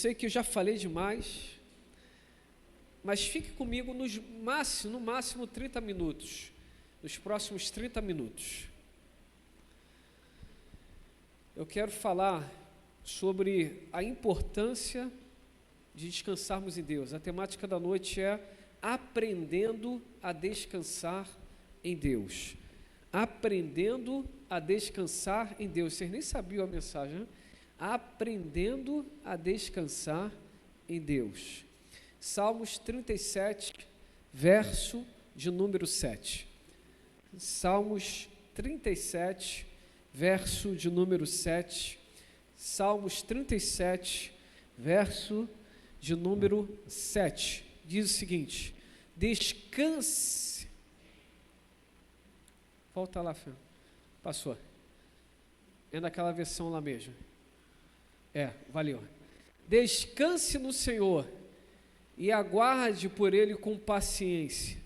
sei que eu já falei demais, mas fique comigo no máximo 30 minutos, nos próximos 30 minutos. Eu quero falar sobre a importância de descansarmos em Deus. A temática da noite é aprendendo a descansar em Deus. Aprendendo a descansar em Deus. Vocês nem sabiam a mensagem, né? Aprendendo a descansar em Deus. Salmos 37, verso de número 7. Salmos 37, verso de número 7. Salmos 37, verso de número 7. Diz o seguinte: descanse. Volta lá, Fê. Passou. É naquela versão lá mesmo. Valeu. Descanse no Senhor e aguarde por Ele com paciência.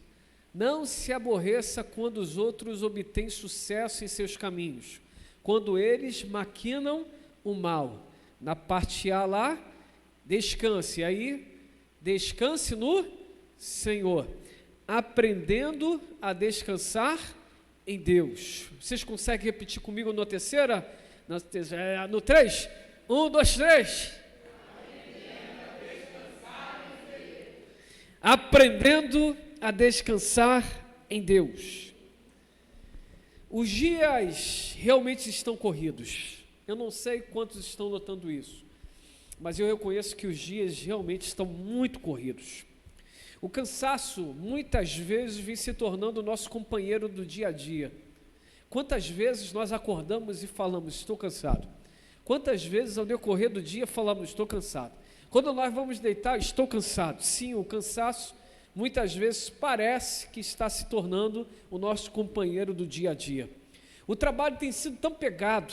Não se aborreça quando os outros obtêm sucesso em seus caminhos, quando eles maquinam o mal. Na parte A lá, descanse. Aí, descanse no Senhor, aprendendo a descansar em Deus. Vocês conseguem repetir comigo no terceira? No 3? 1, 2, 3. Aprendendo a descansar em Deus. Os dias realmente estão corridos. Eu não sei quantos estão notando isso, mas eu reconheço que os dias realmente estão muito corridos. O cansaço, muitas vezes, vem se tornando o nosso companheiro do dia a dia. Quantas vezes nós acordamos e falamos, estou cansado? Quantas vezes, ao decorrer do dia, falamos, estou cansado? Quando nós vamos deitar, estou cansado. Sim, o cansaço, muitas vezes, parece que está se tornando o nosso companheiro do dia a dia. O trabalho tem sido tão pegado.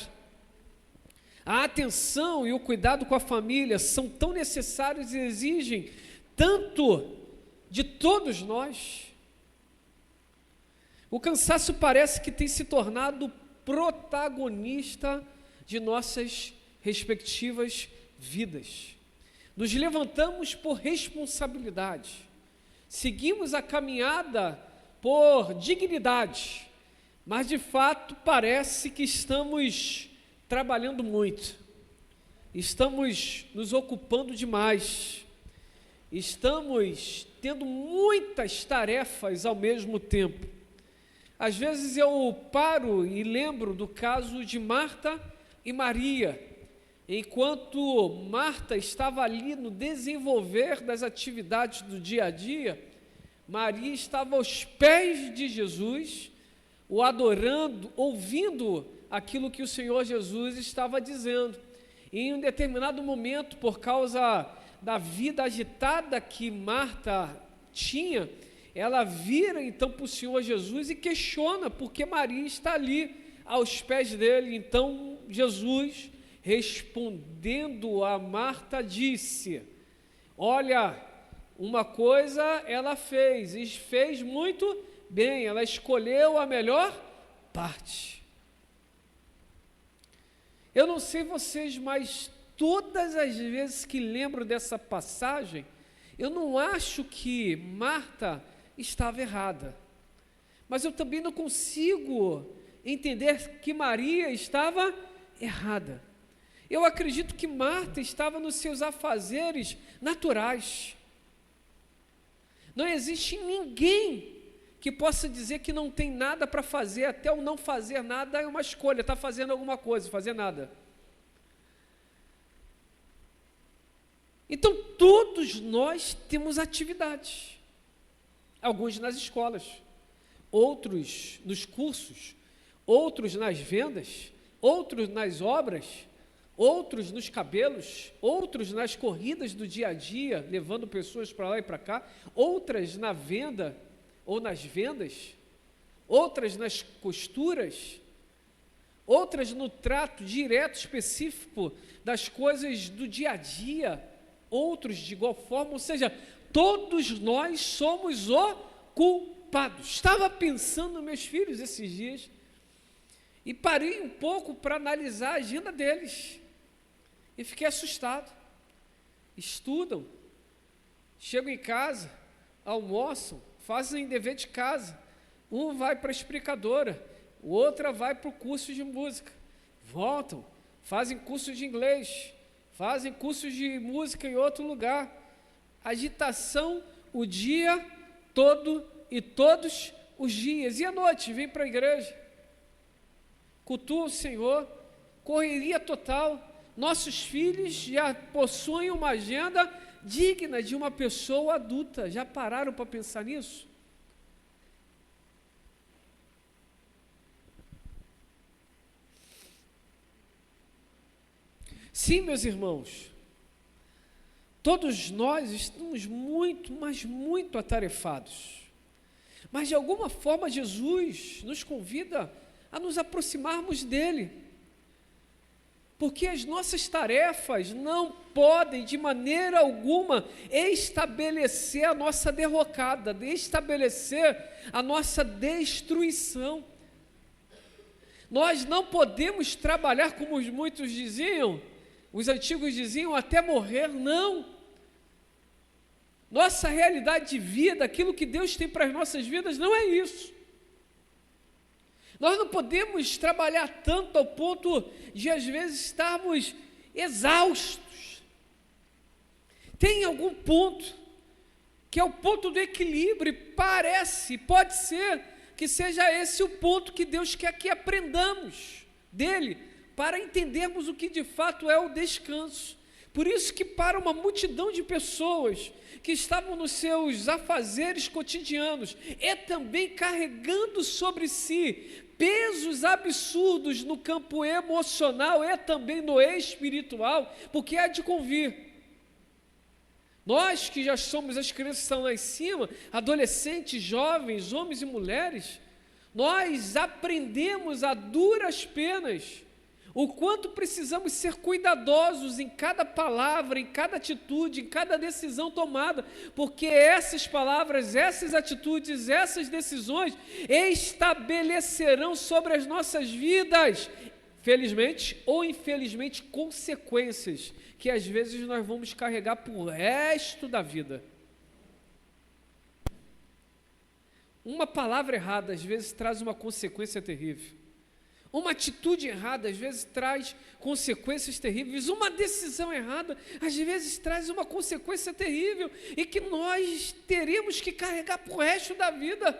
A atenção e o cuidado com a família são tão necessários e exigem tanto de todos nós. O cansaço parece que tem se tornado protagonista de nossas respectivas vidas. Nos levantamos por responsabilidade, seguimos a caminhada por dignidade, mas de fato parece que estamos trabalhando muito, estamos nos ocupando demais, estamos tendo muitas tarefas ao mesmo tempo. Às vezes eu paro e lembro do caso de Marta e Maria. Enquanto Marta estava ali no desenvolver das atividades do dia a dia, Maria estava aos pés de Jesus, o adorando, ouvindo aquilo que o Senhor Jesus estava dizendo. E em um determinado momento, por causa da vida agitada que Marta tinha, ela vira então para o Senhor Jesus e questiona porque Maria está ali aos pés dele. Então Jesus, respondendo a Marta, disse: olha, uma coisa ela fez, e fez muito bem, ela escolheu a melhor parte. Eu não sei vocês, mas todas as vezes que lembro dessa passagem, eu não acho que Marta estava errada, mas eu também não consigo entender que Maria estava errada. Eu acredito que Marta estava nos seus afazeres naturais. Não existe ninguém que possa dizer que não tem nada para fazer. Até o não fazer nada é uma escolha, está fazendo alguma coisa, fazer nada. Então todos nós temos atividades, alguns nas escolas, outros nos cursos, outros nas vendas, outros nas obras, outros nos cabelos, outros nas corridas do dia a dia, levando pessoas para lá e para cá, outras na venda ou nas vendas, outras nas costuras, outras no trato direto, específico das coisas do dia a dia, outros de igual forma. Ou seja, todos nós somos ocupados. Estava pensando, meus filhos, esses dias, e parei um pouco para analisar a agenda deles, e fiquei assustado. estudam, chegam em casa, almoçam, fazem dever de casa. Um vai para a explicadora, o outro vai para o curso de música. Voltam, fazem curso de inglês, fazem cursos de música em outro lugar. Agitação o dia todo e todos os dias. E à noite, vem para a igreja, cultua o Senhor, correria total. Nossos filhos já possuem uma agenda digna de uma pessoa adulta. Já pararam para pensar nisso? Sim, meus irmãos, todos nós estamos muito, mas muito atarefados. Mas de alguma forma Jesus nos convida a nos aproximarmos dele. Porque as nossas tarefas não podem, de maneira alguma, estabelecer a nossa derrocada, estabelecer a nossa destruição. Nós não podemos trabalhar como muitos diziam, os antigos diziam, até morrer, não. Nossa realidade de vida, aquilo que Deus tem para as nossas vidas, não é isso. Nós não podemos trabalhar tanto ao ponto de, às vezes, estarmos exaustos. Tem algum ponto, que é o ponto do equilíbrio, e pode ser que seja esse o ponto que Deus quer que aprendamos dele, para entendermos o que de fato é o descanso. Por isso que para uma multidão de pessoas que estavam nos seus afazeres cotidianos e também carregando sobre si pesos absurdos no campo emocional e também no espiritual, porque há de convir. Nós que já somos as crianças que estão lá em cima, adolescentes, jovens, homens e mulheres, nós aprendemos a duras penas o quanto precisamos ser cuidadosos em cada palavra, em cada atitude, em cada decisão tomada, porque essas palavras, essas atitudes, essas decisões estabelecerão sobre as nossas vidas, felizmente ou infelizmente, consequências que às vezes nós vamos carregar para o resto da vida. Uma palavra errada às vezes traz uma consequência terrível. Uma atitude errada, às vezes, traz consequências terríveis. Uma decisão errada, às vezes, traz uma consequência terrível e que nós teremos que carregar para o resto da vida.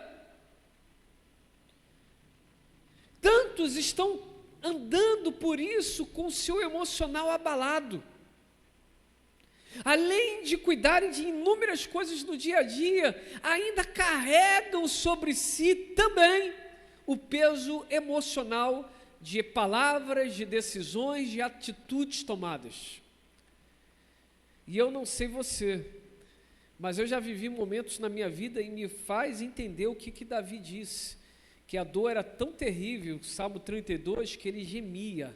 Tantos estão andando por isso com o seu emocional abalado. Além de cuidarem de inúmeras coisas no dia a dia, ainda carregam sobre si também o peso emocional de palavras, de decisões, de atitudes tomadas. E eu não sei você, mas eu já vivi momentos na minha vida e me faz entender o que Davi disse, que a dor era tão terrível, Salmo 32, que ele gemia.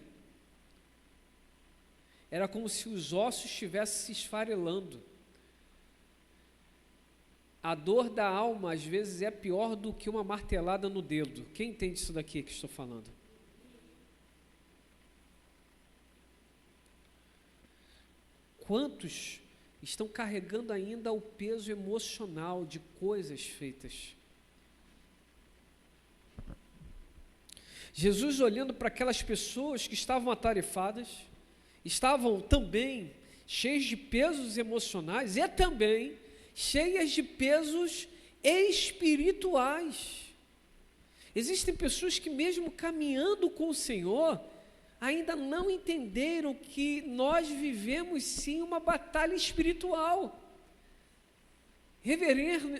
Era como se os ossos estivessem se esfarelando. A dor da alma, às vezes, é pior do que uma martelada no dedo. Quem entende isso daqui que estou falando? Quantos estão carregando ainda o peso emocional de coisas feitas? Jesus, olhando para aquelas pessoas que estavam atarefadas, estavam também cheias de pesos emocionais e também cheias de pesos espirituais. Existem pessoas que mesmo caminhando com o Senhor, ainda não entenderam que nós vivemos sim uma batalha espiritual. Reverendo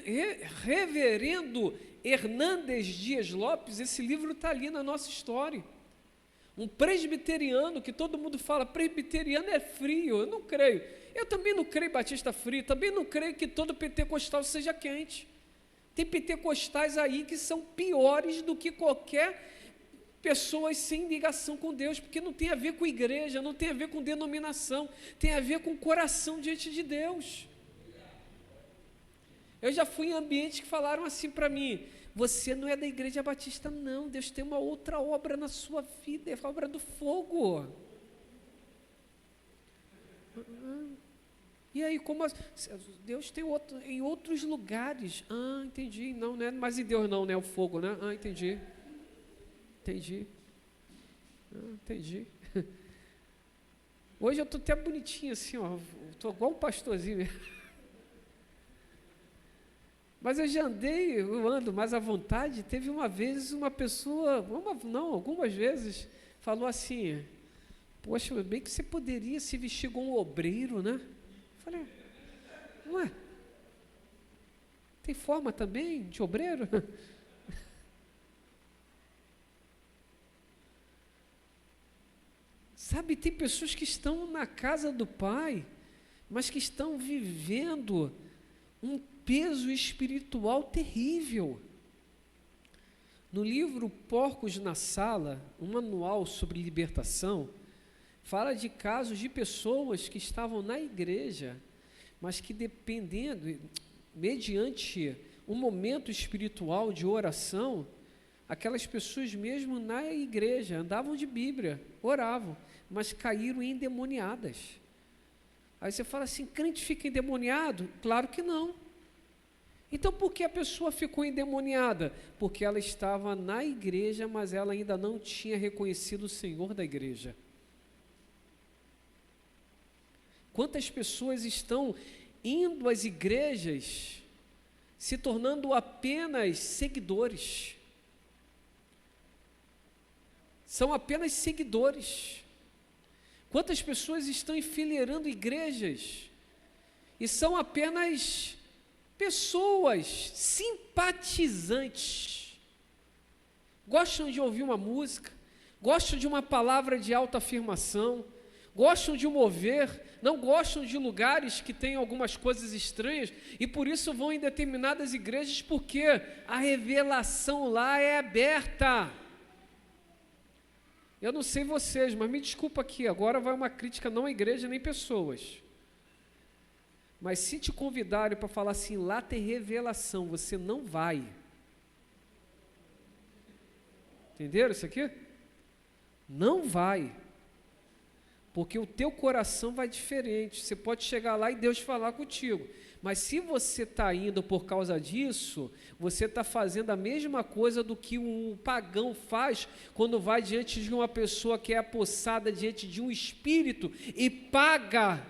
Hernandes Dias Lopes, esse livro está ali na nossa história. Um presbiteriano, que todo mundo fala, presbiteriano é frio, eu não creio. Eu também não creio em batista frio, também não creio que todo pentecostal seja quente. Tem pentecostais aí que são piores do que qualquer pessoa sem ligação com Deus, porque não tem a ver com igreja, não tem a ver com denominação, tem a ver com coração diante de Deus. Eu já fui em ambientes que falaram assim para mim: você não é da igreja batista não, Deus tem uma outra obra na sua vida, é a obra do fogo. E aí, Deus tem em outros lugares. Ah, entendi. Não, né? Mas em Deus não, né? O fogo, né? Ah, entendi. Entendi. Ah, entendi. Hoje eu estou até bonitinho assim, ó. Estou igual um pastorzinho mesmo. Mas eu ando mais à vontade. Teve uma vez uma pessoa, algumas vezes, falou assim: poxa, bem que você poderia se vestir como um obreiro, né? Eu falei: ué, tem forma também de obreiro? Sabe, tem pessoas que estão na casa do Pai, mas que estão vivendo um peso espiritual terrível. No livro Porcos na Sala, um manual sobre libertação, fala de casos de pessoas que estavam na igreja, mas que mediante um momento espiritual de oração, aquelas pessoas mesmo na igreja andavam de Bíblia, oravam, mas caíram endemoniadas. Aí você fala assim: crente fica endemoniado? Claro que não. Então por que a pessoa ficou endemoniada? Porque ela estava na igreja, mas ela ainda não tinha reconhecido o Senhor da igreja. Quantas pessoas estão indo às igrejas, se tornando apenas seguidores? São apenas seguidores. Quantas pessoas estão enfileirando igrejas e são apenas pessoas simpatizantes? Gostam de ouvir uma música, gostam de uma palavra de autoafirmação, gostam de mover, não gostam de lugares que têm algumas coisas estranhas e por isso vão em determinadas igrejas, porque a revelação lá é aberta. Eu não sei vocês, mas me desculpa aqui, agora vai uma crítica não à igreja nem pessoas. Mas se te convidarem para falar assim, lá tem revelação, você não vai. Entenderam isso aqui? Não vai. Porque o teu coração vai diferente. Você pode chegar lá e Deus falar contigo. Mas se você está indo por causa disso, você está fazendo a mesma coisa do que um pagão faz quando vai diante de uma pessoa que é apossada diante de um espírito e paga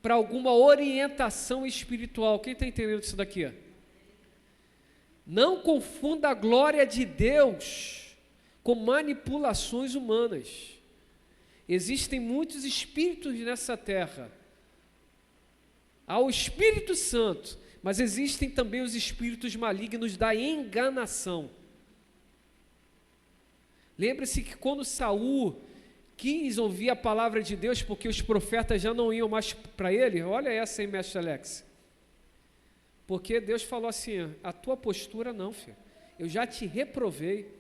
para alguma orientação espiritual. Quem está entendendo isso daqui? Não confunda a glória de Deus com manipulações humanas. Existem muitos espíritos nessa terra. Há o Espírito Santo, mas existem também os espíritos malignos da enganação. Lembre-se que quando Saul quis ouvir a palavra de Deus, porque os profetas já não iam mais para ele, olha essa aí, mestre Alex. Porque Deus falou assim: a tua postura não, filho, eu já te reprovei.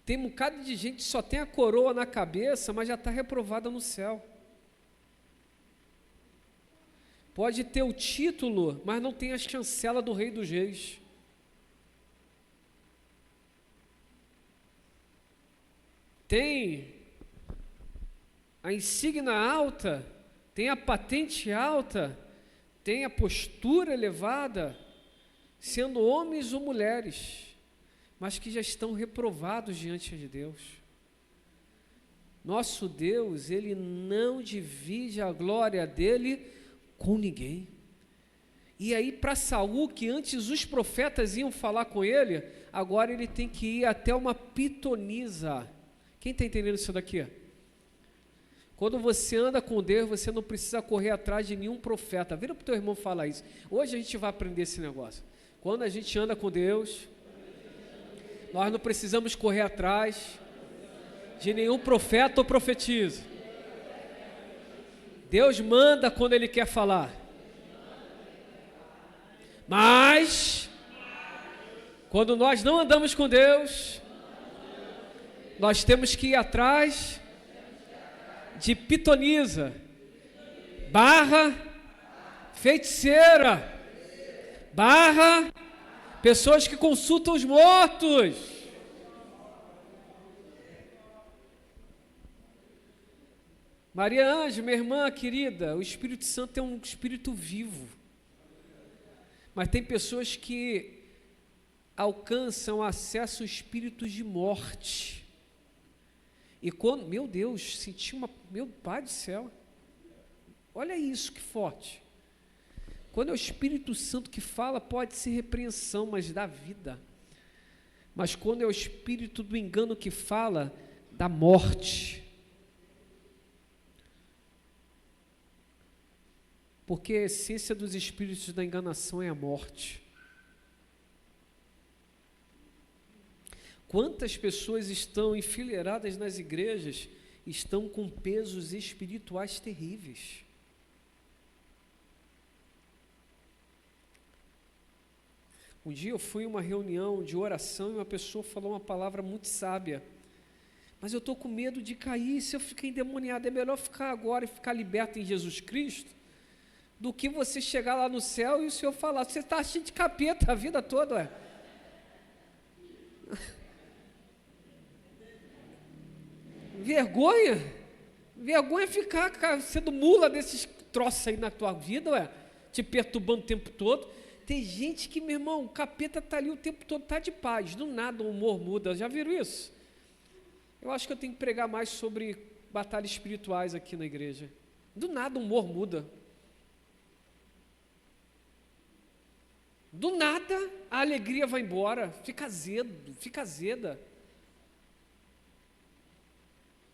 Tem um bocado de gente que só tem a coroa na cabeça, mas já está reprovada no céu. Pode ter o título, mas não tem a chancela do Rei dos Reis. Tem a insígnia alta, tem a patente alta, tem a postura elevada, sendo homens ou mulheres, mas que já estão reprovados diante de Deus. Nosso Deus, Ele não divide a glória dEle com ninguém. E aí para Saul, que antes os profetas iam falar com ele, agora ele tem que ir até uma pitonisa. Quem está entendendo isso daqui? Quando você anda com Deus, você não precisa correr atrás de nenhum profeta. Vira para o teu irmão falar isso. Hoje a gente vai aprender esse negócio. Quando a gente anda com Deus, nós não precisamos correr atrás de nenhum profeta ou profetisa. Deus manda quando Ele quer falar. Mas, quando nós não andamos com Deus, nós temos que ir atrás de pitonisa, barra feiticeira, barra pessoas que consultam os mortos. Maria Ângela, minha irmã querida, o Espírito Santo é um Espírito vivo. Mas tem pessoas que alcançam acesso a espíritos de morte. E quando, meu Deus, senti meu Pai do céu, olha isso que forte. Quando é o Espírito Santo que fala, pode ser repreensão, mas dá vida. Mas quando é o Espírito do engano que fala, dá morte. Porque a essência dos espíritos da enganação é a morte. Quantas pessoas estão enfileiradas nas igrejas, estão com pesos espirituais terríveis. Um dia eu fui em uma reunião de oração e uma pessoa falou uma palavra muito sábia. Mas eu estou com medo de cair, se eu ficar endemoniado, é melhor ficar agora e ficar liberto em Jesus Cristo, do que você chegar lá no céu e o Senhor falar, você está cheio de capeta a vida toda, ué. Vergonha ficar sendo mula desses troços aí na tua vida, ué, te perturbando o tempo todo. Tem gente que, meu irmão, o capeta está ali o tempo todo, está de paz, do nada o humor muda, já viram isso? Eu acho que eu tenho que pregar mais sobre batalhas espirituais aqui na igreja. Do nada o humor muda. Do nada a alegria vai embora, fica azedo, fica azeda.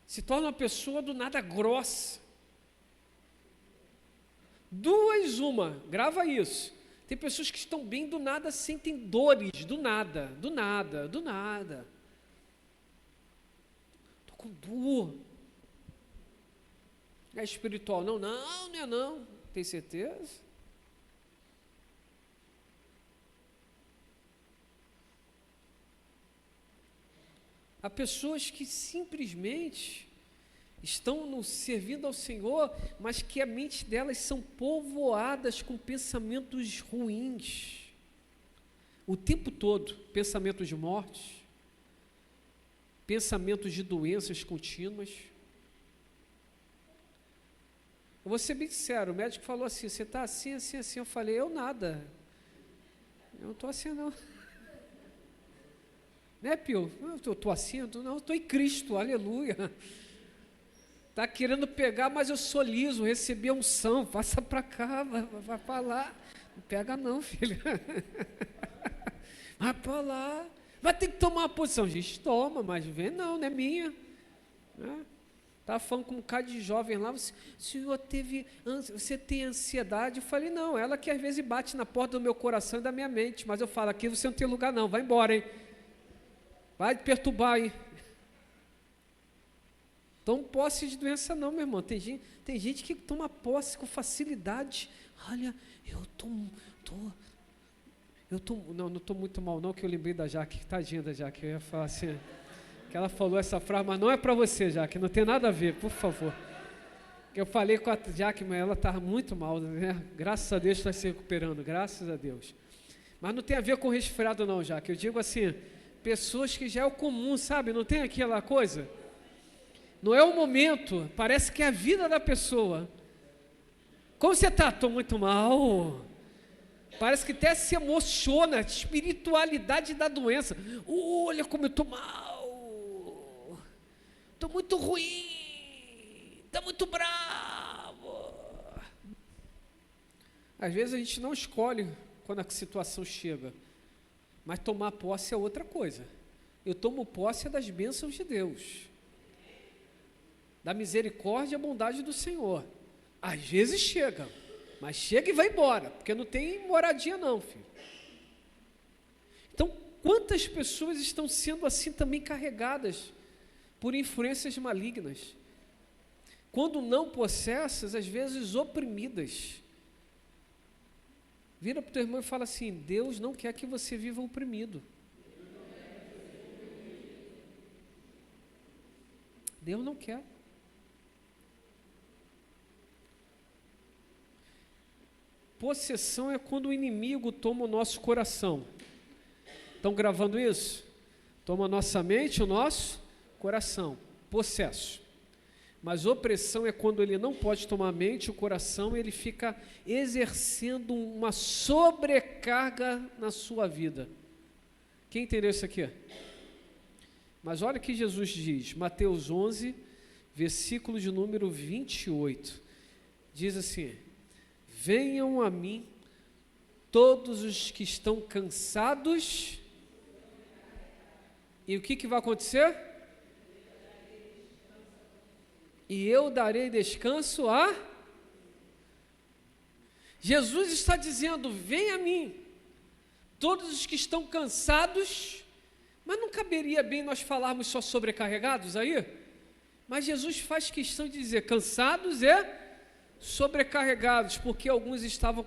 Se torna uma pessoa do nada grossa. Grava isso. Tem pessoas que estão bem, do nada sentem dores, do nada. Estou com dor. É espiritual? Não. Tem certeza? Há pessoas que simplesmente estão servindo ao Senhor, mas que a mente delas são povoadas com pensamentos ruins. O tempo todo, pensamentos de morte, pensamentos de doenças contínuas. Eu vou ser bem sincero, o médico falou assim, você está assim. Eu falei, eu nada. Eu não estou assim não. Né, Pio? Eu estou assim? Não, eu estou em Cristo, aleluia. Está querendo pegar, mas eu sou liso, recebi a unção, passa para cá, vai para lá. Não pega não, filho. Vai para lá. Vai ter que tomar uma posição. Gente, toma, mas vem não é minha. Estava falando com um bocado de jovem lá, você tem ansiedade? Eu falei, não, ela que às vezes bate na porta do meu coração e da minha mente, mas eu falo, aqui você não tem lugar não, vai embora, hein? Vai perturbar aí. Toma posse de doença não, meu irmão. Tem gente que toma posse com facilidade. Olha, não estou muito mal não, que eu lembrei da Jaque, tadinha da Jaque, eu ia falar assim, que ela falou essa frase, mas não é para você, Jaque, não tem nada a ver, por favor. Eu falei com a Jaque, mas ela estava muito mal, né? Graças a Deus está se recuperando, graças a Deus. Mas não tem a ver com resfriado não, Jaque, eu digo assim, pessoas que já é o comum, sabe, não tem aquela coisa? Não é o momento, parece que é a vida da pessoa. Como você está? Estou muito mal. Parece que até se emociona, a espiritualidade da doença. Olha como eu estou mal. Estou muito ruim. Estou muito bravo. Às vezes a gente não escolhe quando a situação chega. Mas tomar posse é outra coisa. Eu tomo posse das bênçãos de Deus. Da misericórdia e a bondade do Senhor. Às vezes chega, mas chega e vai embora, porque não tem moradia não, filho. Então, quantas pessoas estão sendo assim também carregadas por influências malignas? Quando não possessas, às vezes oprimidas. Vira para o teu irmão e fala assim, Deus não quer que você viva oprimido. Deus não quer. Possessão é quando o inimigo toma o nosso coração. Estão gravando isso? Toma a nossa mente, o nosso coração. Possesso. Mas opressão é quando ele não pode tomar a mente e o coração, ele fica exercendo uma sobrecarga na sua vida. Quem entendeu isso aqui? Mas olha o que Jesus diz, Mateus 11, versículo de número 28. Diz assim: venham a mim todos os que estão cansados, e o que vai acontecer? E eu darei descanso a... Jesus está dizendo, vem a mim, todos os que estão cansados, mas não caberia bem nós falarmos só sobrecarregados aí? Mas Jesus faz questão de dizer, cansados e sobrecarregados, porque alguns estavam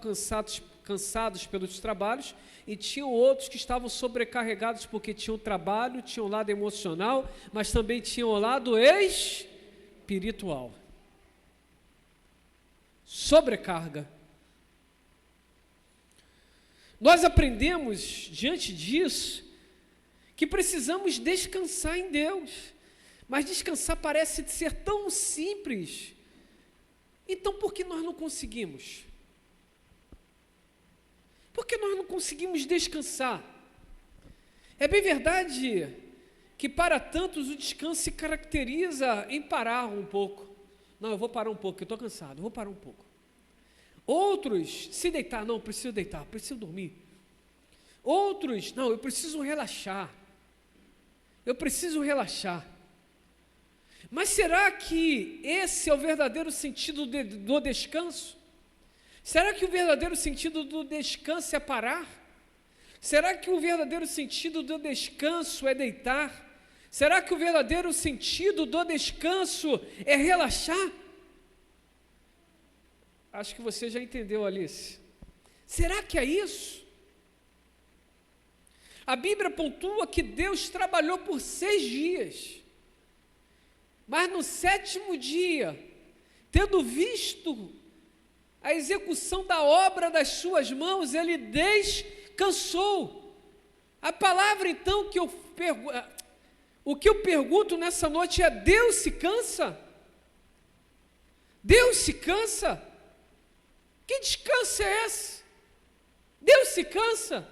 cansados pelos trabalhos, e tinham outros que estavam sobrecarregados porque tinham trabalho, tinham o lado emocional, mas também tinham o lado espiritual. Sobrecarga. Nós aprendemos, diante disso, que precisamos descansar em Deus, mas descansar parece ser tão simples. Então, por que nós não conseguimos? Por que nós não conseguimos descansar? É bem verdade que para tantos o descanso se caracteriza em parar um pouco. Não, eu vou parar um pouco, eu estou cansado, vou parar um pouco. Outros, se deitar, não, preciso deitar, preciso dormir. Outros, não, eu preciso relaxar. Eu preciso relaxar. Mas será que esse é o verdadeiro sentido do descanso? Será que o verdadeiro sentido do descanso é parar? Será que o verdadeiro sentido do descanso é deitar? Será que o verdadeiro sentido do descanso é relaxar? Acho que você já entendeu, Alice. Será que é isso? A Bíblia pontua que Deus trabalhou por 6 dias. Mas no 7º dia, tendo visto a execução da obra das suas mãos, ele descansou. A palavra então o que eu pergunto nessa noite é: Deus se cansa? Deus se cansa? Que descanso é esse? Deus se cansa?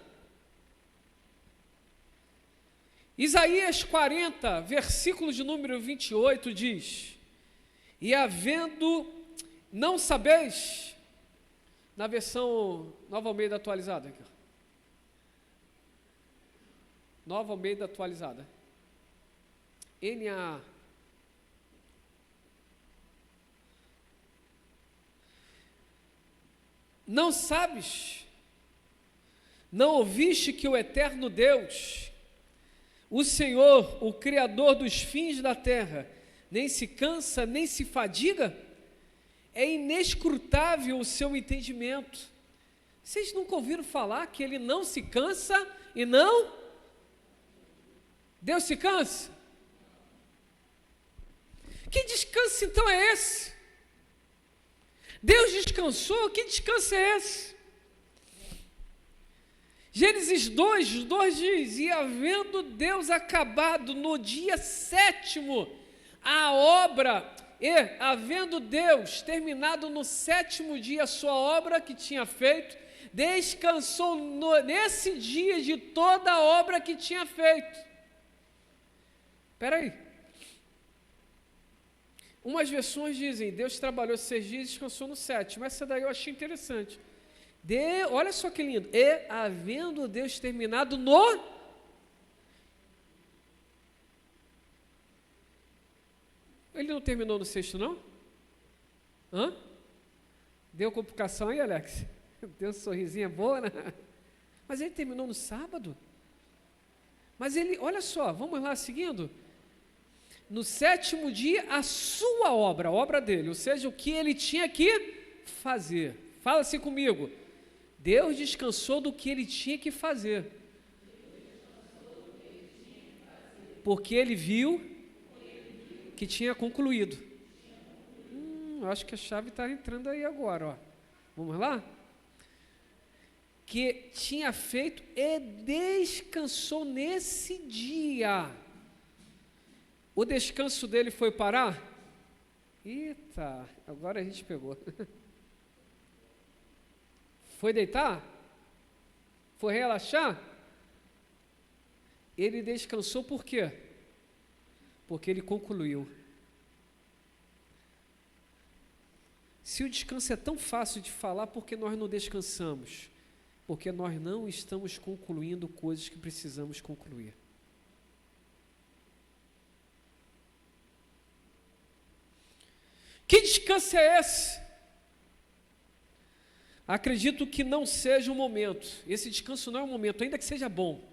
Isaías 40, versículo de número 28 diz: e havendo, não sabeis, na versão Nova Almeida atualizada, aqui, Nova Almeida atualizada, NAA, não sabes, não ouviste que o eterno Deus, o Senhor, o Criador dos fins da terra, nem se cansa, nem se fadiga? É inescrutável o seu entendimento. Vocês nunca ouviram falar que Ele não se cansa e não? Deus se cansa? Que descanso então é esse? Deus descansou? Que descanso é esse? Gênesis 2 diz: e havendo Deus acabado no dia 7º a obra, e havendo Deus terminado no 7º dia a sua obra que tinha feito, descansou nesse dia de toda a obra que tinha feito. Espera aí. Umas versões dizem, Deus trabalhou 6 dias e descansou no 7º, essa daí eu achei interessante. Olha só que lindo, e havendo Deus terminado no... Ele não terminou no 6º, não? Hã? Deu complicação aí, Alex? Deu um sorrisinho boa, né? Mas ele terminou no sábado? Mas ele, olha só, vamos lá seguindo. No 7º dia, a sua obra, a obra dele, ou seja, o que ele tinha que fazer. Fala assim comigo. Deus descansou do que ele tinha que fazer. Porque ele viu que tinha concluído. Acho que a chave está entrando aí agora, ó. Vamos lá? Que tinha feito e descansou nesse dia. O descanso dele foi parar? Eita, agora a gente pegou. Foi deitar? Foi relaxar? Ele descansou por quê? Porque ele concluiu. Se o descanso é tão fácil de falar, por que nós não descansamos? Porque nós não estamos concluindo coisas que precisamos concluir. Que descanso é esse? Acredito que não seja um momento. Esse descanso não é um momento, ainda que seja bom.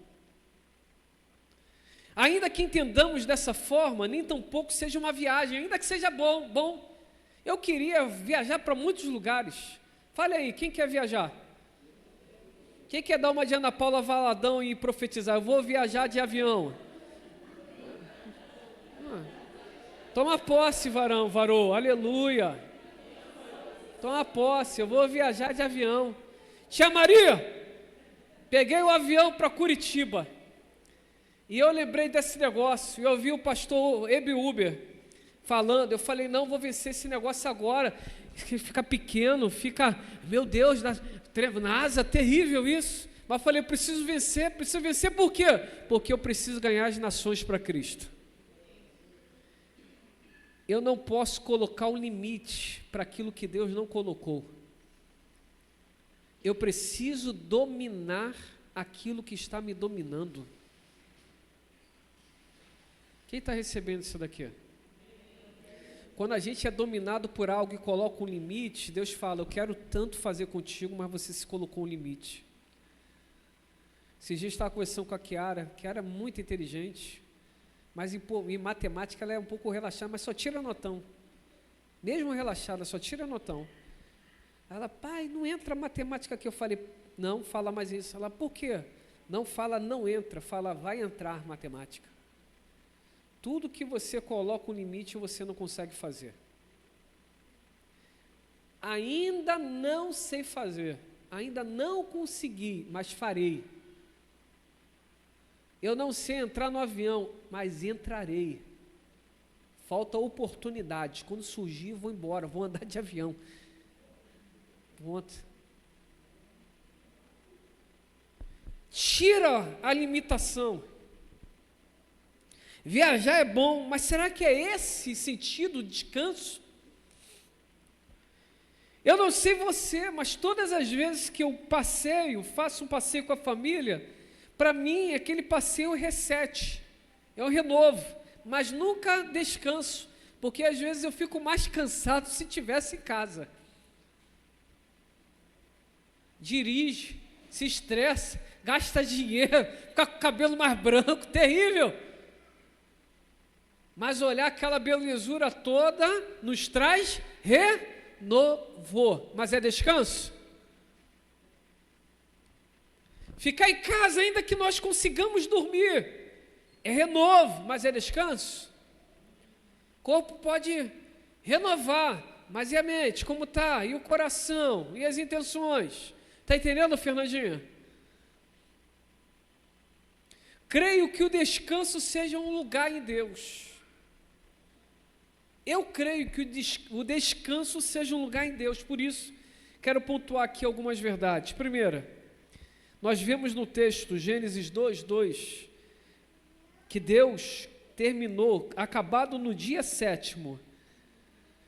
Ainda que entendamos dessa forma, nem tampouco seja uma viagem, ainda que seja bom. Eu queria viajar para muitos lugares. Fale aí, quem quer viajar? Quem quer dar uma de Ana Paula Valadão e profetizar? Eu vou viajar de avião. Toma posse, varô, aleluia. Toma posse, eu vou viajar de avião. Tia Maria, peguei o avião para Curitiba. E eu lembrei desse negócio, eu ouvi o pastor Ebiúber falando, eu falei, não, vou vencer esse negócio agora, fica pequeno, meu Deus, NASA, terrível isso, mas falei, preciso vencer por quê? Porque eu preciso ganhar as nações para Cristo. Eu não posso colocar um limite para aquilo que Deus não colocou. Eu preciso dominar aquilo que está me dominando. Quem está recebendo isso daqui? Quando a gente é dominado por algo e coloca um limite, Deus fala, eu quero tanto fazer contigo, mas você se colocou um limite. Esses dias eu estava conversando com a Kiara é muito inteligente, mas em matemática ela é um pouco relaxada, mas só tira notão. Mesmo relaxada, só tira notão. Ela, pai, não entra matemática aqui. Eu falei, não, fala mais isso. Ela, por quê? Não fala não entra, fala vai entrar matemática. Tudo que você coloca um limite, você não consegue fazer. Ainda não sei fazer, ainda não consegui, mas farei. Eu não sei entrar no avião, mas entrarei. Falta oportunidade. Quando surgir, vou embora, vou andar de avião. Ponto. Tira a limitação. Viajar é bom, mas será que é esse sentido de descanso? Eu não sei você, mas todas as vezes que eu faço um passeio com a família, para mim aquele passeio é reset, é um renovo, mas nunca descanso, porque às vezes eu fico mais cansado se estivesse em casa. Dirige, se estressa, gasta dinheiro, fica com o cabelo mais branco, terrível. Mas olhar aquela belezura toda nos traz renovo. Mas é descanso? Ficar em casa ainda que nós consigamos dormir é renovo, mas é descanso? O corpo pode renovar, mas e a mente, como está? E o coração? E as intenções? Está entendendo, Fernandinha? Creio que o descanso seja um lugar em Deus. Eu creio que o descanso seja um lugar em Deus, por isso quero pontuar aqui algumas verdades. Primeira, nós vemos no texto Gênesis 2:2 que Deus terminou, acabado no dia 7º,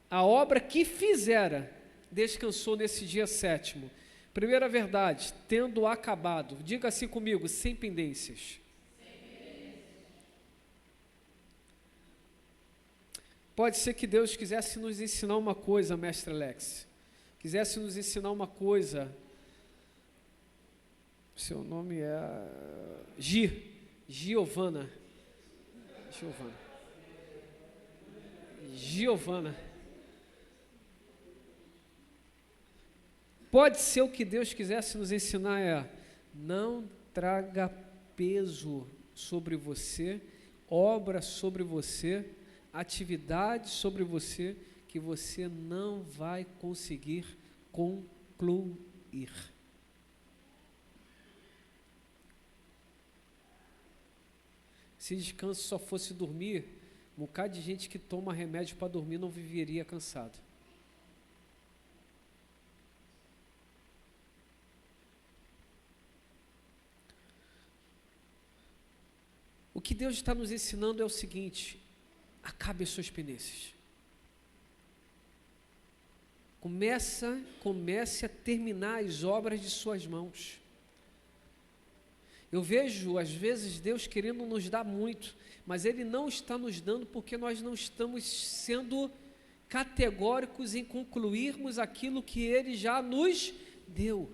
a obra que fizera, descansou nesse dia 7º. Primeira verdade, tendo acabado, diga assim comigo, sem pendências. Pode ser que Deus quisesse nos ensinar uma coisa, mestre Alex, quisesse nos ensinar uma coisa, seu nome é Giovana. Pode ser o que Deus quisesse nos ensinar não traga peso sobre você, obra sobre você, atividade sobre você, que você não vai conseguir concluir. Se descanso só fosse dormir, Um bocado de gente que toma remédio para dormir não viveria cansado. O que Deus está nos ensinando é o seguinte: acabe as suas pendências. Comece a terminar as obras de suas mãos. Eu vejo, às vezes, Deus querendo nos dar muito, mas Ele não está nos dando porque nós não estamos sendo categóricos em concluirmos aquilo que Ele já nos deu.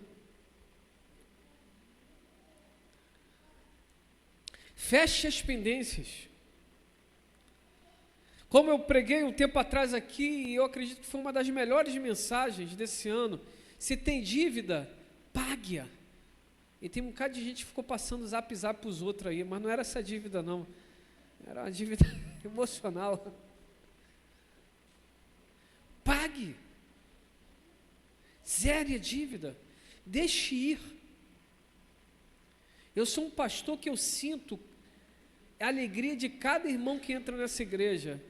Feche as pendências. Como eu preguei um tempo atrás aqui, e eu acredito que foi uma das melhores mensagens desse ano, se tem dívida, pague-a. E tem um bocado de gente que ficou passando zap para os outros aí, mas não era essa dívida não, era uma dívida emocional. Pague, zere a dívida, deixe ir. Eu sou um pastor que eu sinto a alegria de cada irmão que entra nessa igreja,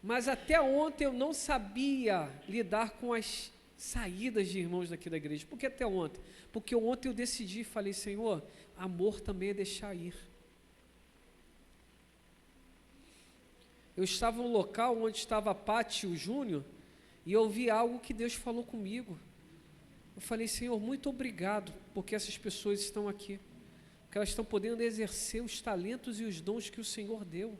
mas até ontem eu não sabia lidar com as saídas de irmãos daqui da igreja. Por que até ontem? Porque ontem eu decidi e falei: Senhor, amor também é deixar ir. Eu estava em um local onde estava a Pati e o Júnior, e eu ouvi algo que Deus falou comigo. Eu falei: Senhor, muito obrigado, porque essas pessoas estão aqui, porque elas estão podendo exercer os talentos e os dons que o Senhor deu.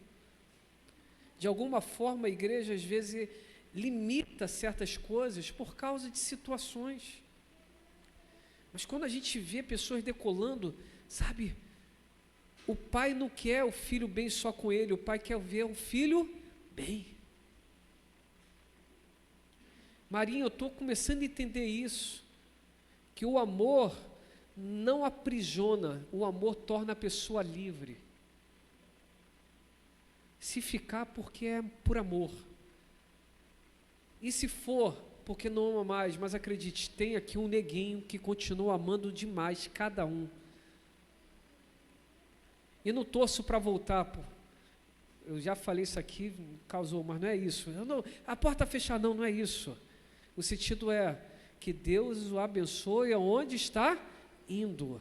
De alguma forma a igreja às vezes limita certas coisas por causa de situações, mas quando a gente vê pessoas decolando, sabe, o pai não quer o filho bem só com ele, o pai quer ver o filho bem. Marinho, eu estou começando a entender isso, que o amor não aprisiona, o amor torna a pessoa livre. Se ficar porque é por amor, e se for porque não ama mais, mas acredite, tem aqui um neguinho que continua amando demais cada um, e não torço para voltar, pô. Eu já falei isso aqui, causou, mas não é isso. A porta fechar não é isso. O sentido é que Deus o abençoe aonde está indo,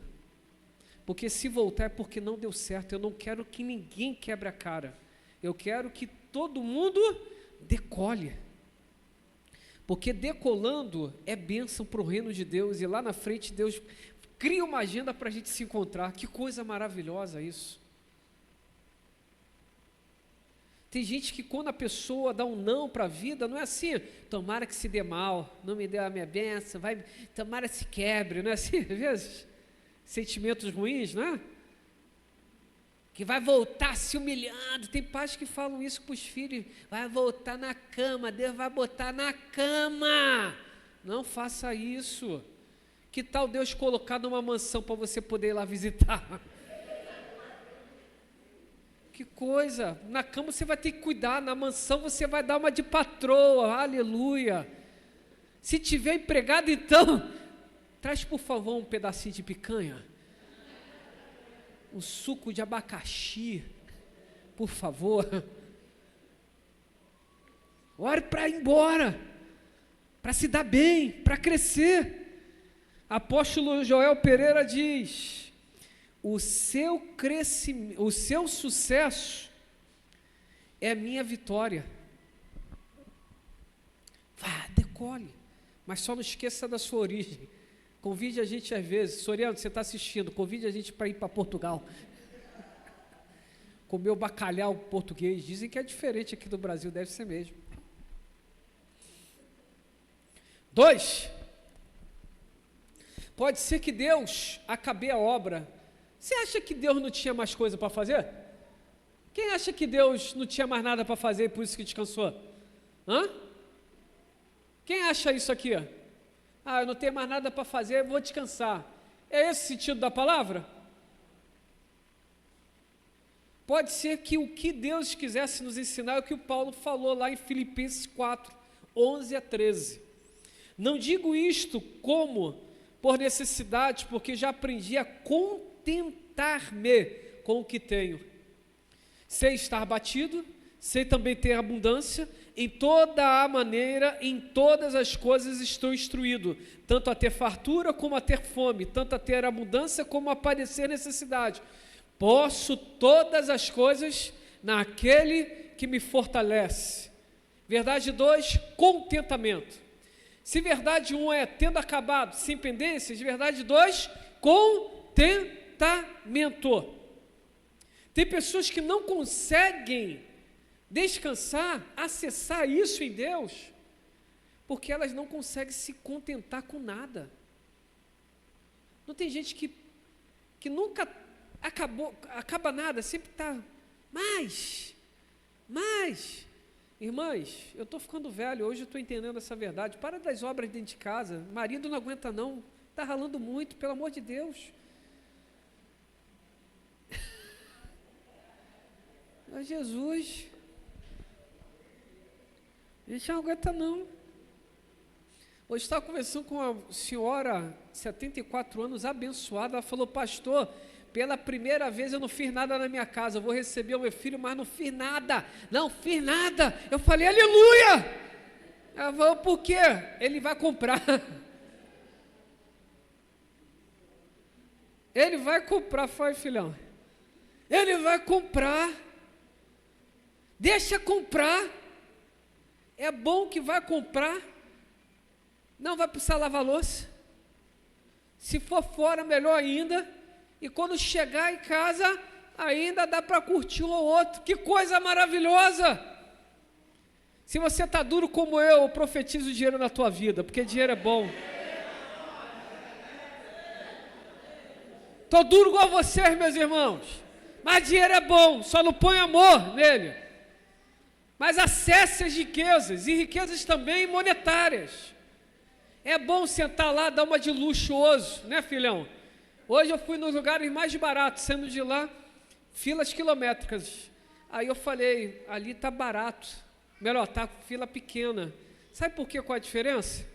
porque se voltar é porque não deu certo. Eu não quero que ninguém quebre a cara, eu quero que todo mundo decole, porque decolando é bênção para o reino de Deus, e lá na frente Deus cria uma agenda para a gente se encontrar. Que coisa maravilhosa isso. Tem gente que quando a pessoa dá um não para a vida, não é assim: tomara que se dê mal, não me dê a minha bênção, tomara que se quebre, não é assim às vezes? Sentimentos ruins, não é? Que vai voltar se humilhando. Tem pais que falam isso para os filhos: vai voltar na cama, Deus vai botar na cama. Não faça isso. Que tal Deus colocar numa mansão para você poder ir lá visitar? Que coisa, na cama você vai ter que cuidar, na mansão você vai dar uma de patroa, aleluia. Se tiver empregado, então, traz por favor um pedacinho de picanha, um suco de abacaxi, por favor. Ore para ir embora, para se dar bem, para crescer. Apóstolo Joel Pereira diz: o seu crescimento, o seu sucesso é a minha vitória. Vá, decole, mas só não esqueça da sua origem. Convide a gente às vezes, Soriano, você está assistindo, convide a gente para ir para Portugal, comer o bacalhau português. Dizem que é diferente aqui do Brasil, deve ser mesmo. 2, pode ser que Deus acabe a obra. Você acha que Deus não tinha mais coisa para fazer? Quem acha que Deus não tinha mais nada para fazer e por isso que descansou? Hã? Quem acha isso aqui? Eu não tenho mais nada para fazer, vou descansar. É esse o sentido da palavra? Pode ser que o que Deus quisesse nos ensinar é o que o Paulo falou lá em Filipenses 4, 11 a 13. Não digo isto como por necessidade, porque já aprendi a contentar-me com o que tenho. Sei estar batido, sei também ter abundância, em toda a maneira, em todas as coisas estou instruído, tanto a ter fartura como a ter fome, tanto a ter abundância como a padecer necessidade. Posso todas as coisas naquele que me fortalece. Verdade 2, contentamento. Se verdade 1 é tendo acabado, sem pendências, verdade 2, contentamento. Tem pessoas que não conseguem descansar, acessar isso em Deus, porque elas não conseguem se contentar com nada. Não tem gente que nunca acaba nada, sempre está mais. Irmãs, eu estou ficando velho, hoje eu estou entendendo essa verdade. Para das obras dentro de casa, marido não aguenta não, está ralando muito, pelo amor de Deus. Mas Jesus, a gente não aguenta não. Hoje estava conversando com uma senhora, 74 anos, abençoada, ela falou, pastor, pela primeira vez eu não fiz nada na minha casa, eu vou receber o meu filho, mas não fiz nada, eu falei, aleluia, ela falou, por quê? Ele vai comprar, foi filhão, ele vai comprar, deixa comprar, é bom que vai comprar, não vai precisar lavar louça, se for fora melhor ainda, e quando chegar em casa, ainda dá para curtir um ou outro, que coisa maravilhosa, se você está duro como eu profetizo dinheiro na tua vida, porque dinheiro é bom, estou duro igual vocês meus irmãos, mas dinheiro é bom, só não põe amor nele, mas acesse as riquezas, e riquezas também monetárias, é bom sentar lá, dar uma de luxuoso, né filhão? Hoje eu fui nos lugares mais baratos, sendo de lá, filas quilométricas, aí eu falei, ali está barato, melhor, está fila pequena, sabe por quê, qual a diferença?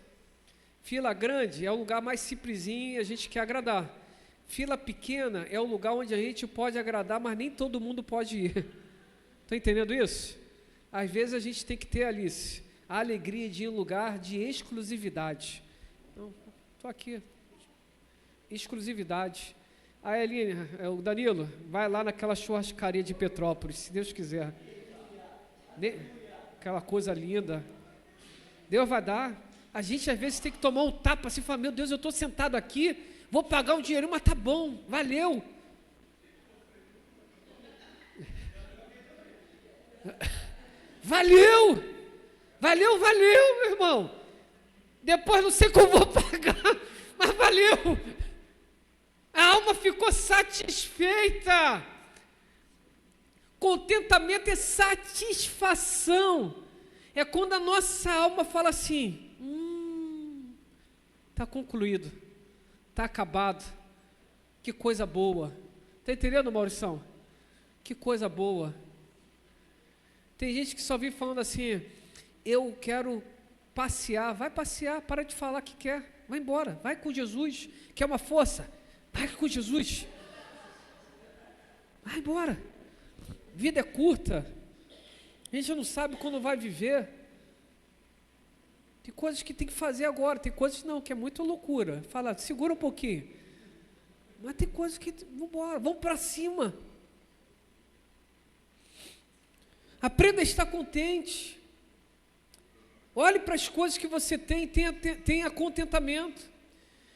Fila grande é o lugar mais simplesinho e a gente quer agradar, fila pequena é o lugar onde a gente pode agradar, mas nem todo mundo pode ir, está entendendo isso? Às vezes a gente tem que ter, Alice, a alegria de ir em um lugar de exclusividade. Então, estou aqui. Exclusividade. Aí, Aline, o Danilo, vai lá naquela churrascaria de Petrópolis, se Deus quiser. Aquela coisa linda. Deus vai dar. A gente, às vezes, tem que tomar um tapa assim, falar, meu Deus, eu estou sentado aqui, vou pagar um dinheiro, mas tá bom, valeu. Valeu, meu irmão. Depois não sei como vou pagar, mas valeu. A alma ficou satisfeita. Contentamento é satisfação. É quando a nossa alma fala assim, está concluído, está acabado. Que coisa boa. Está entendendo, Maurição? Que coisa boa. Tem gente que só vive falando assim, eu quero passear, vai passear, para de falar que quer, vai embora, vai com Jesus, quer uma força, vai com Jesus, vai embora, vida é curta, a gente não sabe quando vai viver, tem coisas que tem que fazer agora, tem coisas não, que é muita loucura, fala, segura um pouquinho, mas tem coisas que, vamos embora, vamos para cima, aprenda a estar contente. Olhe para as coisas que você tem, tenha contentamento.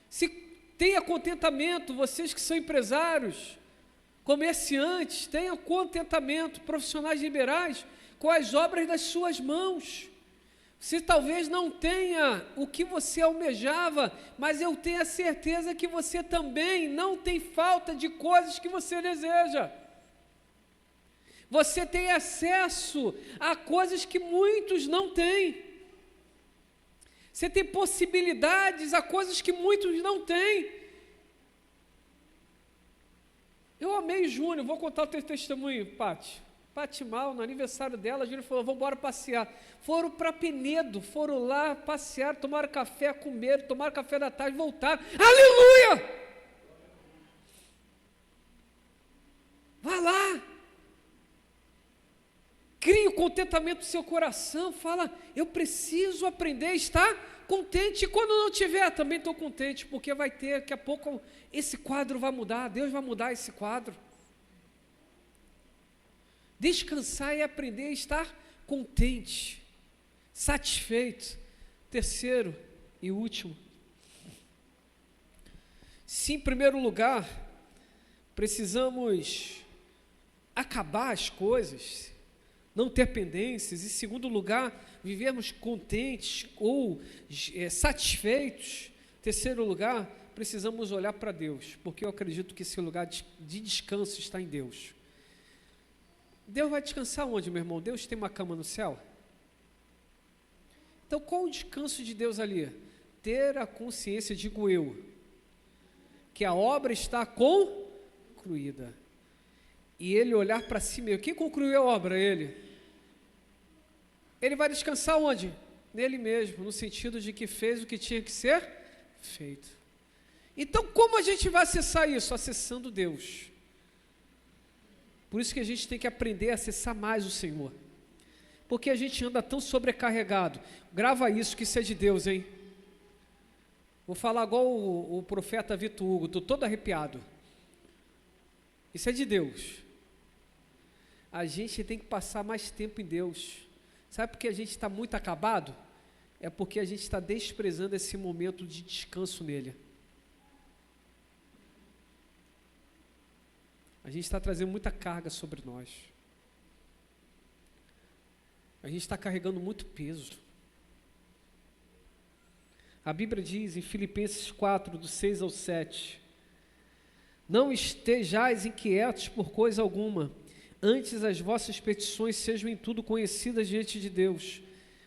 Se tenha contentamento, vocês que são empresários, comerciantes, tenham contentamento, profissionais liberais, com as obras das suas mãos. Você talvez não tenha o que você almejava, mas eu tenho a certeza que você também não tem falta de coisas que você deseja. Você tem acesso a coisas que muitos não têm. Você tem possibilidades a coisas que muitos não têm. Eu amei Júnior, vou contar o teu testemunho, Pati Mal, no aniversário dela, Júnior falou, vamos embora passear. Foram para Penedo, foram lá passear, tomaram café, comeram, tomaram café da tarde, voltaram. Aleluia! Vá lá. Crie contentamento no seu coração, fala, eu preciso aprender a estar contente, e quando não tiver, também estou contente, porque vai ter, daqui a pouco, esse quadro vai mudar, Deus vai mudar esse quadro. Descansar é aprender a estar contente, satisfeito. Terceiro e último, se em primeiro lugar, precisamos acabar as coisas, não ter pendências, em segundo lugar, vivermos contentes ou satisfeitos, terceiro lugar, precisamos olhar para Deus, porque eu acredito que esse lugar de descanso está em Deus. Deus vai descansar onde, meu irmão? Deus tem uma cama no céu? Então, qual o descanso de Deus ali? Ter a consciência, digo eu, que a obra está concluída. E ele olhar para si mesmo. Quem concluiu a obra? Ele. Ele vai descansar onde? Nele mesmo, no sentido de que fez o que tinha que ser feito. Então, como a gente vai acessar isso? Acessando Deus. Por isso que a gente tem que aprender a acessar mais o Senhor. Porque a gente anda tão sobrecarregado. Grava isso, que isso é de Deus, hein? Vou falar igual o profeta Vitor Hugo, estou todo arrepiado. Isso é de Deus. A gente tem que passar mais tempo em Deus. Sabe por que a gente está muito acabado? É porque a gente está desprezando esse momento de descanso nele. A gente está trazendo muita carga sobre nós. A gente está carregando muito peso. A Bíblia diz em Filipenses 4, do 6 ao 7, não estejais inquietos por coisa alguma, antes as vossas petições sejam em tudo conhecidas diante de Deus.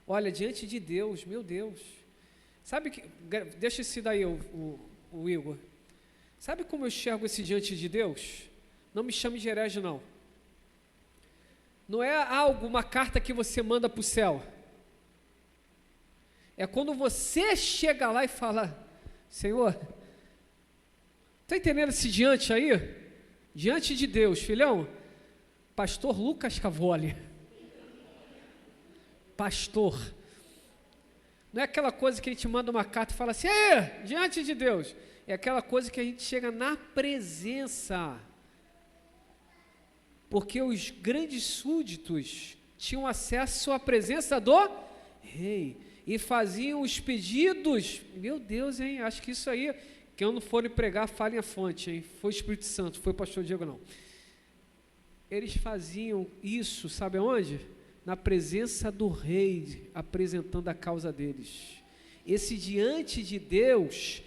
Olha, diante de Deus, meu Deus. Sabe que, deixa esse daí o Igor. Sabe como eu enxergo esse diante de Deus? Não me chame de herege, não. Não é algo, uma carta que você manda para o céu. É quando você chega lá e fala, Senhor, está entendendo esse diante aí? Diante de Deus, filhão, pastor Lucas Cavoli. Pastor. Não é aquela coisa que a gente manda uma carta e fala assim, diante de Deus. É aquela coisa que a gente chega na presença. Porque os grandes súditos tinham acesso à presença do rei e faziam os pedidos. Meu Deus, hein? Acho que isso aí, que eu não for pregar, falem a fonte, hein? Foi o Espírito Santo, foi o pastor Diego, não. Eles faziam isso, sabe aonde? Na presença do rei, apresentando a causa deles. Esse diante de Deus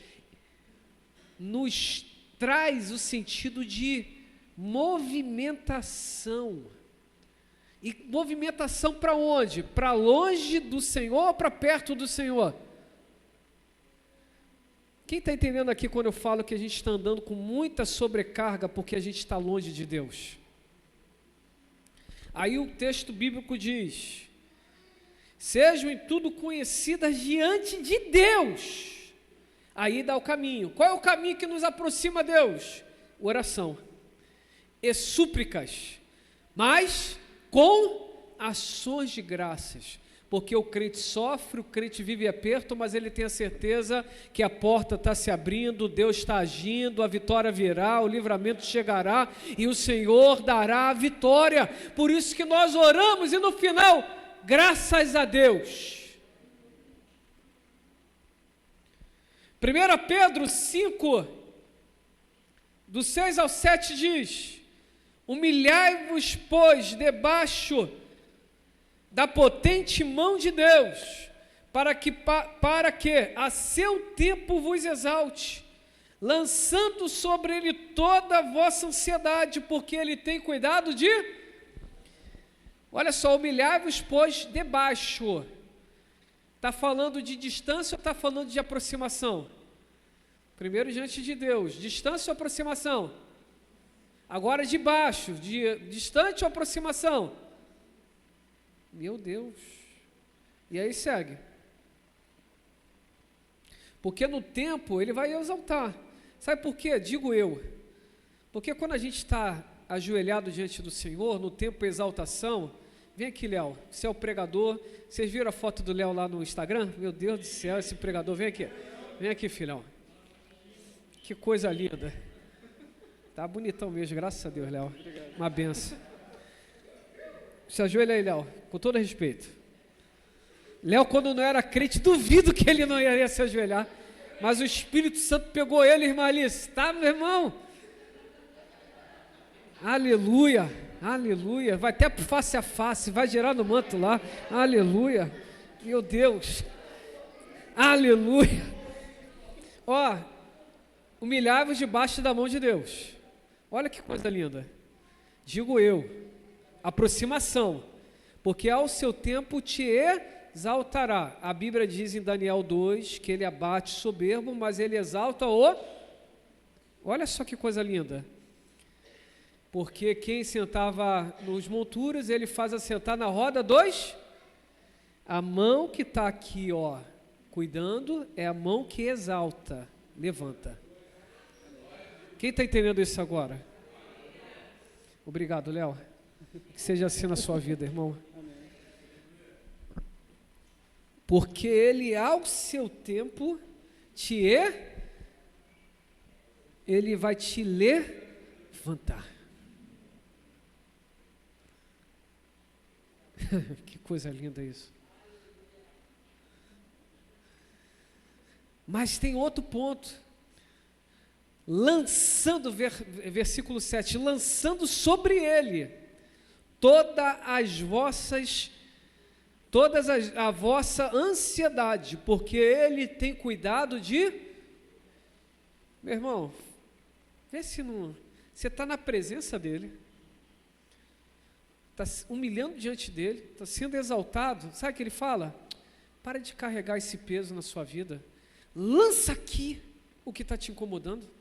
nos traz o sentido de movimentação. E movimentação para onde? Para longe do Senhor ou para perto do Senhor? Quem está entendendo aqui quando eu falo que a gente está andando com muita sobrecarga porque a gente está longe de Deus? Aí o texto bíblico diz, sejam em tudo conhecidas diante de Deus. Aí dá o caminho. Qual é o caminho que nos aproxima a Deus? Oração e súplicas, mas com ações de graças, porque o crente sofre, o crente vive aperto, mas ele tem a certeza que a porta está se abrindo, Deus está agindo, a vitória virá, o livramento chegará e o Senhor dará a vitória. Por isso que nós oramos e no final, graças a Deus. 1 Pedro 5, do 6 ao 7 diz, humilhai-vos, pois, debaixo da potente mão de Deus, para que a seu tempo vos exalte, lançando sobre ele toda a vossa ansiedade, porque ele tem cuidado de... Olha só, humilhai-vos, pois, debaixo. Está falando de distância ou está falando de aproximação? Primeiro diante de Deus, distância ou aproximação? Agora de baixo, de distante ou aproximação? Meu Deus. E aí segue. Porque no tempo ele vai exaltar. Sabe por quê? Digo eu. Porque quando a gente está ajoelhado diante do Senhor, no tempo de exaltação, Vem aqui, Léo. Você é o pregador. Vocês viram a foto do Léo lá no Instagram? Meu Deus do céu, esse pregador. Vem aqui. Vem aqui, filhão. Que coisa linda. Tá bonitão mesmo, graças a Deus, Léo. Uma benção. Se ajoelha aí, Léo, com todo respeito. Léo, quando não era crente, duvido que ele não iria se ajoelhar. Mas o Espírito Santo pegou ele, irmã Alice. Tá, meu irmão? Aleluia, aleluia. Vai até face a face, vai girar no manto lá. Aleluia. Meu Deus. Aleluia. Ó, humilhai-vos debaixo da mão de Deus. Olha que coisa linda. Digo eu, aproximação, porque ao seu tempo te exaltará. A Bíblia diz em Daniel 2 que ele abate soberbo, mas ele exalta o... Olha só que coisa linda. Porque quem sentava nos monturos, ele faz assentar na roda dos... A mão que está aqui, ó, cuidando, é a mão que exalta, levanta. Quem está entendendo isso agora? Obrigado, Léo. Que seja assim na sua vida, irmão. Porque ele, ao seu tempo, ele vai te levantar. Que coisa linda isso. Mas tem outro ponto. Lançando, versículo 7, lançando sobre ele toda a vossa ansiedade, porque ele tem cuidado de... Meu irmão, vê se não... Você está na presença dele, está humilhando diante dele, está sendo exaltado. Sabe o que ele fala? Para de carregar esse peso na sua vida. Lança aqui o que está te incomodando.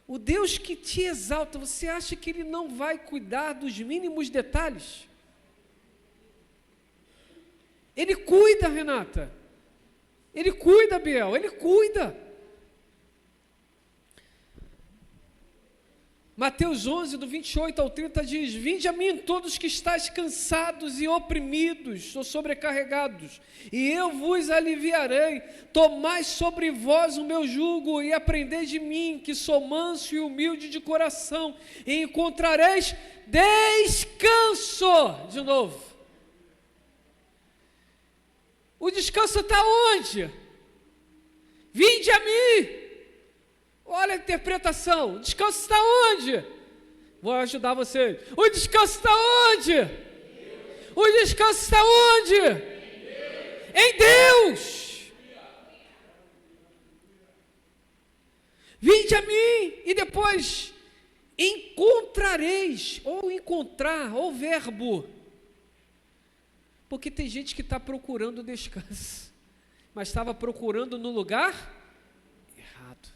O Deus que te exalta, você acha que Ele não vai cuidar dos mínimos detalhes? Ele cuida, Renata. Ele cuida, Biel, Ele cuida. Mateus 11, do 28 ao 30 diz: Vinde a mim todos que estáis cansados e oprimidos ou sobrecarregados, e eu vos aliviarei. Tomai sobre vós o meu jugo e aprendei de mim, que sou manso e humilde de coração, e encontrareis descanso. De novo. O descanso está onde? Vinde a mim. Olha a interpretação. O descanso está onde? Vou ajudar vocês. O descanso está onde? O descanso está onde? Em Deus. Vinde a mim e depois encontrareis, ou encontrar, ou verbo. Porque tem gente que está procurando descanso, mas estava procurando no lugar errado.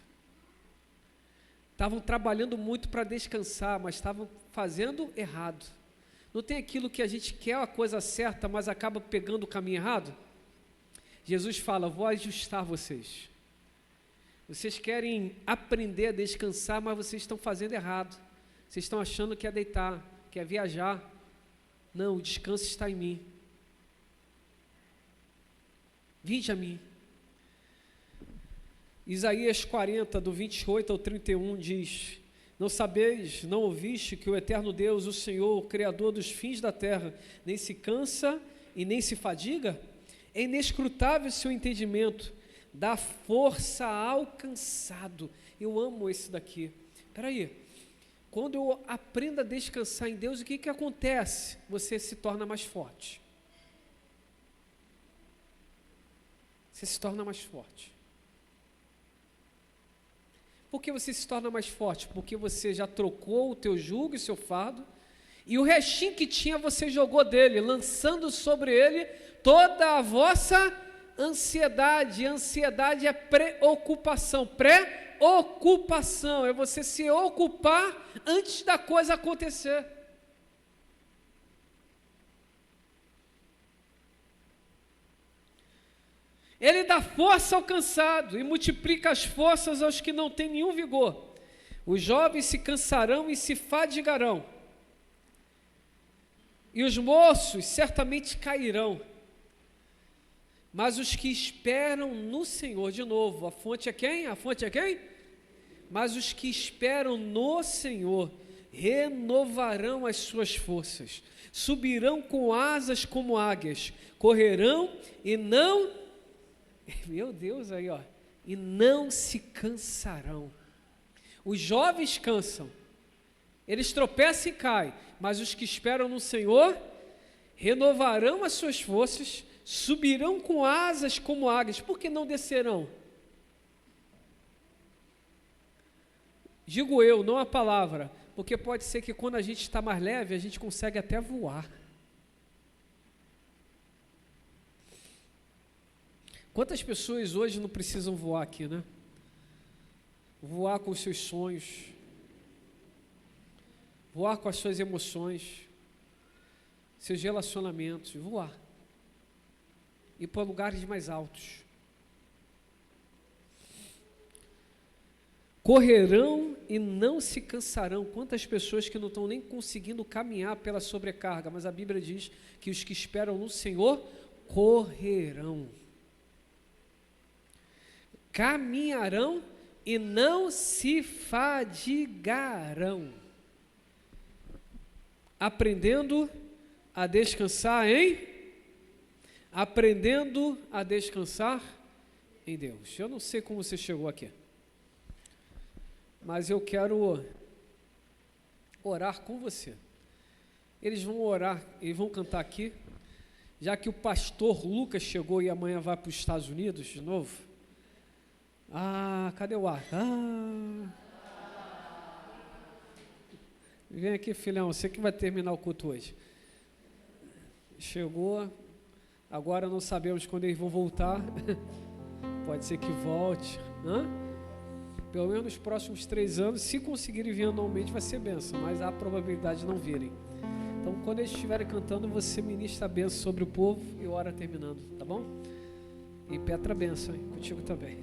Estavam trabalhando muito para descansar, mas estavam fazendo errado. Não tem aquilo que a gente quer a coisa certa, mas acaba pegando o caminho errado? Jesus fala: vou ajustar vocês. Vocês querem aprender a descansar, mas vocês estão fazendo errado. Vocês estão achando que é deitar, que é viajar. Não, o descanso está em mim. Vinde a mim. Isaías 40, do 28 ao 31 diz: Não sabeis, não ouviste que o eterno Deus, o Senhor, o Criador dos fins da terra, nem se cansa e nem se fadiga? É inescrutável o seu entendimento, dá força ao cansado. Eu amo esse daqui. Espera aí, quando eu aprendo a descansar em Deus, o que acontece? Você se torna mais forte. Você se torna mais forte. Por que você se torna mais forte? Porque você já trocou o teu jugo e seu fardo, e o restinho que tinha você jogou dele, lançando sobre ele toda a vossa ansiedade. Ansiedade é preocupação. Preocupação é você se ocupar antes da coisa acontecer. Ele dá força ao cansado e multiplica as forças aos que não têm nenhum vigor. Os jovens se cansarão e se fadigarão. e os moços certamente cairão, mas os que esperam no Senhor, de novo, a fonte é quem? A fonte é quem? Mas os que esperam no Senhor renovarão as suas forças, subirão com asas como águias, correrão e não, meu Deus, aí ó, e não se cansarão. Os jovens cansam, eles tropeçam e caem, mas os que esperam no Senhor renovarão as suas forças, subirão com asas como águias. Por que não descerão? Digo eu, não a palavra, porque pode ser que quando a gente está mais leve, a gente consegue até voar. Quantas pessoas hoje não precisam voar aqui, né? Voar com os seus sonhos, voar com as suas emoções, seus relacionamentos, voar. Ir para lugares mais altos. Correrão e não se cansarão. Quantas pessoas que não estão nem conseguindo caminhar pela sobrecarga, mas a Bíblia diz que os que esperam no Senhor correrão. Caminharão e não se fadigarão. Aprendendo a descansar Aprendendo a descansar em Deus. Eu não sei como você chegou aqui, mas eu quero orar com você. Eles vão orar e vão cantar aqui, já que o pastor Lucas chegou e amanhã vai para os Estados Unidos de novo. Cadê o ar? Vem aqui, filhão, você que vai terminar o culto hoje. Chegou, agora não sabemos quando eles vão voltar. Pode ser que volte. Pelo menos nos próximos 3 anos, se conseguirem vir anualmente, vai ser bênção, mas há a probabilidade de não virem. Então, quando eles estiverem cantando, você ministra a bênção sobre o povo e ora terminando, tá bom? E Petra, a bênção, hein? Contigo também.